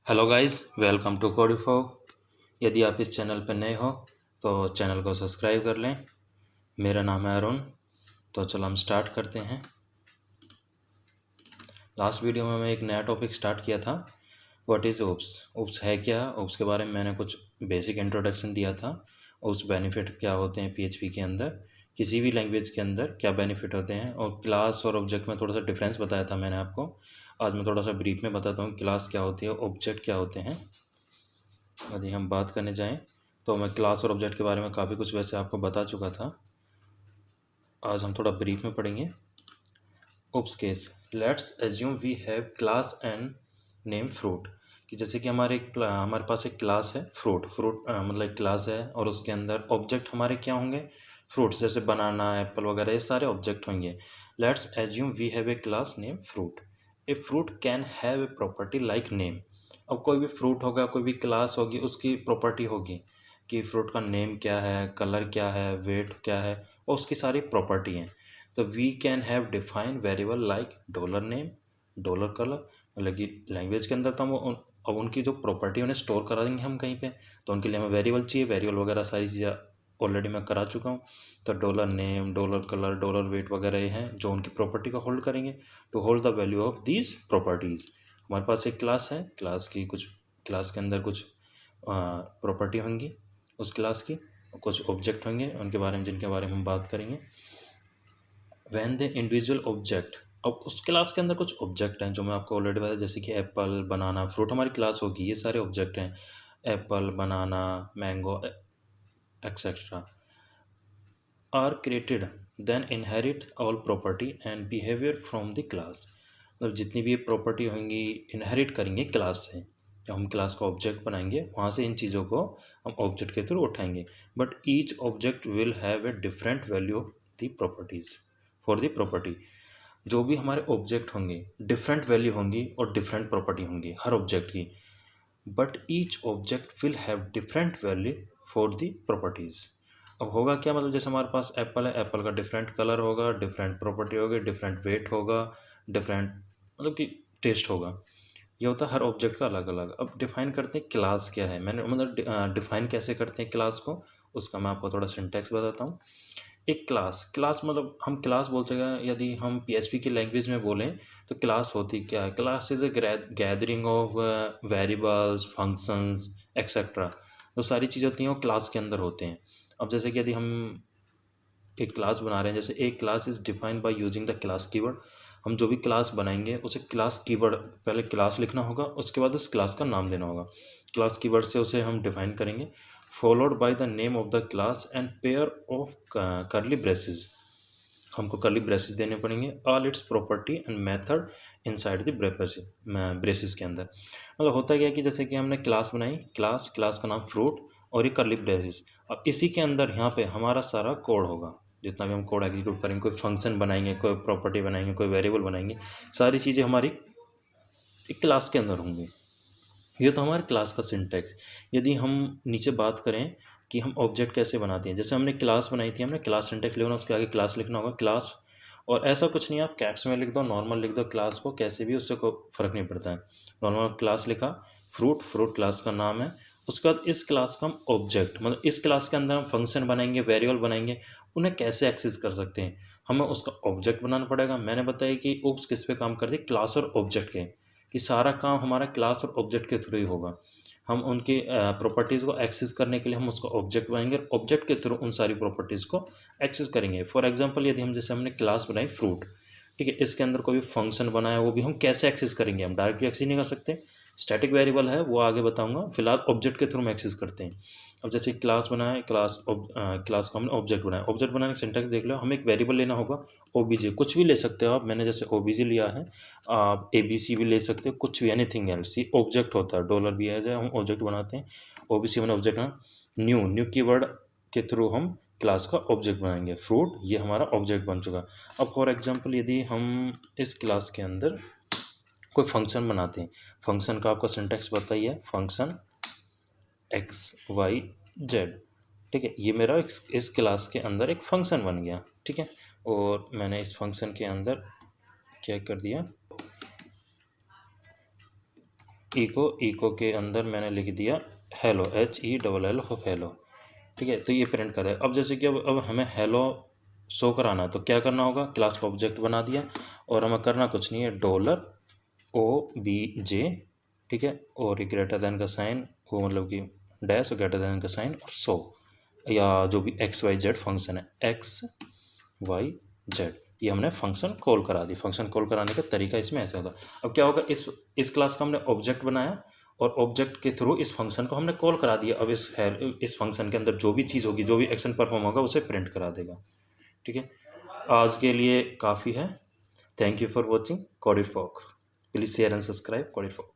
Hello guys, welcome to Codifo. यदि आप इस चैनल पर नए हो तो चैनल को सब्सक्राइब कर लें। मेरा नाम है अरुण। तो चलो हम स्टार्ट करते हैं। लास्ट वीडियो में मैं एक नया टॉपिक स्टार्ट किया था, व्हाट इज़ ओप्स। ओप्स है क्या, ओप्स के बारे में मैंने कुछ बेसिक इंट्रोडक्शन दिया था। ओप्स बेनिफिट क्या होते हैं पीएचपी के अंदर, किसी भी लैंग्वेज के अंदर क्या बेनिफिट होते हैं, और क्लास और ऑब्जेक्ट में थोड़ा सा डिफरेंस बताया था मैंने आपको। आज मैं थोड़ा सा ब्रीफ में बताता हूँ क्लास क्या होती है, ऑब्जेक्ट क्या होते हैं। यदि हम बात करने जाएं तो मैं क्लास और ऑब्जेक्ट के बारे में काफ़ी कुछ वैसे आपको बता चुका था। आज हम थोड़ा ब्रीफ में पढ़ेंगे। OOPs case, let's assume we have class and name fruit. कि जैसे कि हमारे पास एक क्लास है फ्रूट। मतलब एक क्लास है और उसके अंदर ऑब्जेक्ट हमारे क्या होंगे, फ्रूट्स, जैसे बनाना, एप्पल वगैरह, ये सारे ऑब्जेक्ट होंगे। Let's assume we have a class name fruit. A fruit can have a property like name. अब कोई भी फ्रूट होगा, कोई भी क्लास होगी, उसकी प्रॉपर्टी होगी कि फ्रूट का नेम क्या है, कलर क्या है, वेट क्या है, और उसकी सारी प्रॉपर्टी हैं। तो we can have define variable like dollar name, dollar colour. मतलब कि लैंग्वेज के अंदर तो हम अब उनकी जो प्रॉपर्टी उन्हें स्टोर करा देंगे हम कहीं पे, तो उनके लिए हमें वेरिएबल चाहिए। वेरिएबल वगैरह सारी चीज़ें ऑलरेडी मैं करा चुका हूँ। तो dollar name, dollar colour, dollar weight वगैरह ये हैं जो उनकी प्रॉपर्टी को होल्ड करेंगे to hold the value of these properties. हमारे पास एक क्लास है, क्लास के अंदर कुछ प्रॉपर्टी होंगी उस क्लास की, कुछ ऑब्जेक्ट होंगे उनके बारे में, जिनके बारे में हम बात करेंगे। वैन द इंडिविजुअल ऑब्जेक्ट, अब उस क्लास के अंदर कुछ ऑब्जेक्ट हैं जो मैं आपको ऑलरेडी बताया, जैसे कि एप्पल, बनाना, फ्रूट हमारी क्लास होगी, ये सारे ऑब्जेक्ट हैं। Apple, banana, mango, etcetera are created then inherit all property and behaviour from the class. मतलब जितनी भी प्रॉपर्टी होंगी इनहेरिट करेंगे क्लास से। जब हम क्लास का ऑब्जेक्ट बनाएंगे वहाँ से इन चीज़ों को हम ऑब्जेक्ट के थ्रू उठाएंगे। But each object will have a different value of the properties for the property. जो भी हमारे ऑब्जेक्ट होंगे डिफरेंट वैल्यू होंगी और डिफरेंट प्रॉपर्टी होंगी हर ऑब्जेक्ट की। But each object will have different value for the properties. अब होगा क्या, मतलब जैसे हमारे पास एप्पल है, एप्पल का डिफरेंट कलर होगा, डिफरेंट प्रॉपर्टी होगी, डिफरेंट वेट होगा, डिफरेंट मतलब कि टेस्ट होगा। ये होता है हर ऑब्जेक्ट का अलग अलग। अब डिफाइन करते हैं क्लास क्या है, मैंने मतलब डिफाइन कैसे करते हैं क्लास को, उसका मैं आपको थोड़ा सिंटैक्स बताता हूँ। एक क्लास मतलब हम क्लास बोलते हैं, यदि हम पीएचपी की लैंग्वेज में बोलें तो क्लास होती क्या है। Class is a gathering of variables, functions, etcetera. जो सारी चीज़ें होती हैं वो क्लास के अंदर होते हैं। अब जैसे कि यदि हम एक क्लास बना रहे हैं, जैसे एक class is defined by using the class keyword. हम जो भी क्लास बनाएंगे उसे क्लास कीवर्ड, पहले क्लास लिखना होगा, उसके बाद उस क्लास का नाम देना होगा। क्लास कीवर्ड से उसे हम डिफाइन करेंगे, followed by the name of the class and pair of करली ब्रेसेस। हमको करली ब्रेसेस देने पड़ेंगे, all it's property and method inside the braces के अंदर। मतलब होता क्या है कि जैसे कि हमने क्लास बनाई, क्लास का नाम फ्रूट और ये करली ब्रेसेस। अब इसी के अंदर यहाँ पे हमारा सारा कोड होगा, जितना भी हम कोड एग्जीक्यूट करेंगे, कोई फंक्शन बनाएंगे, कोई प्रॉपर्टी बनाएंगे, कोई वेरिएबल बनाएंगे, सारी चीज़ें हमारी एक क्लास के अंदर होंगी। ये तो हमारे क्लास का सिंटैक्स। यदि हम नीचे बात करें कि हम ऑब्जेक्ट कैसे बनाते हैं, जैसे हमने क्लास बनाई थी, हमने क्लास सिंटैक्स लिखना, उसके आगे क्लास लिखना होगा, क्लास। और ऐसा कुछ नहीं, आप कैप्स में लिख दो, नॉर्मल लिख दो क्लास को, कैसे भी, उससे कोई फ़र्क नहीं पड़ता है। नॉर्मल क्लास लिखा, फ्रूट क्लास का नाम है। उसके बाद इस क्लास का हम ऑब्जेक्ट, मतलब इस क्लास के अंदर हम फंक्शन बनाएंगे, वेरिएबल बनाएंगे, उन्हें कैसे एक्सेस कर सकते हैं, हमें उसका ऑब्जेक्ट बनाना पड़ेगा। मैंने बताया कि ओप्स किस पे काम करती है, क्लास और ऑब्जेक्ट के, कि सारा काम हमारा क्लास और ऑब्जेक्ट के थ्रू ही होगा। हम उनकी प्रॉपर्टीज़ को एक्सेस करने के लिए हम उसको ऑब्जेक्ट बनाएंगे और ऑब्जेक्ट के थ्रू उन सारी प्रॉपर्टीज़ को एक्सेस करेंगे। फॉर एग्जांपल यदि हम, जैसे हमने क्लास बनाई फ्रूट, ठीक है, इसके अंदर कोई भी फंक्शन बनाया, वो भी हम कैसे एक्सेस करेंगे, हम डायरेक्टली एक्सेस नहीं कर सकते। स्टैटिक वेरिएबल है वो आगे बताऊंगा, फिलहाल ऑब्जेक्ट के थ्रू हम एक्सेस करते हैं। अब जैसे क्लास बनाया, क्लास को हमने ऑब्जेक्ट बनाया, ऑब्जेक्ट बनाने का सिंटैक्स देख लो, हमें एक वेरिएबल लेना होगा, ओबीजे, कुछ भी ले सकते हो आप, मैंने जैसे ओबीजे लिया है, आप एबीसी भी ले सकते हो, कुछ भी, एनीथिंग एल्स, ये ऑब्जेक्ट होता है, डॉलर भी है, हम ऑब्जेक्ट बनाते हैं। ओबीसी मैंने ऑब्जेक्ट बना, न्यू कीवर्ड के थ्रू हम क्लास का ऑब्जेक्ट बनाएंगे, फ्रूट, ये हमारा ऑब्जेक्ट बन चुका। अब फॉर एग्जांपल यदि हम इस क्लास के अंदर कोई फंक्शन बनाते हैं, फंक्शन का आपका सिंटैक्स बताइए, फंक्शन एक्स वाई जेड, ठीक है, ये मेरा इस क्लास के अंदर एक फंक्शन बन गया, ठीक है। और मैंने इस फंक्शन के अंदर क्या कर दिया, इको के अंदर मैंने लिख दिया हेलो, HELL हेलो, ठीक है। तो ये प्रिंट कर रहा है। अब जैसे कि अब हमें हेलो शो कराना है तो क्या करना होगा, क्लास का ऑब्जेक्ट बना दिया और हमें करना कुछ नहीं है, $OBJ, ठीक है, और ये ग्रेटर देन का साइन, वो मतलब कि डैश और ग्रेटर देन का साइन और शो, या जो भी XYZ फंक्शन है, XYZ, ये हमने फंक्शन कॉल करा दी। फंक्शन कॉल कराने का तरीका इसमें ऐसा होगा। अब क्या होगा, इस क्लास का हमने ऑब्जेक्ट बनाया और ऑब्जेक्ट के थ्रू इस फंक्शन को हमने कॉल करा दिया। अब इस फंक्शन के अंदर जो भी चीज़ होगी, जो भी एक्शन परफॉर्म होगा, उसे प्रिंट करा देगा, ठीक है। आज के लिए काफ़ी है। Thank you for watching Codifog. Please share and subscribe कोडिफॉग।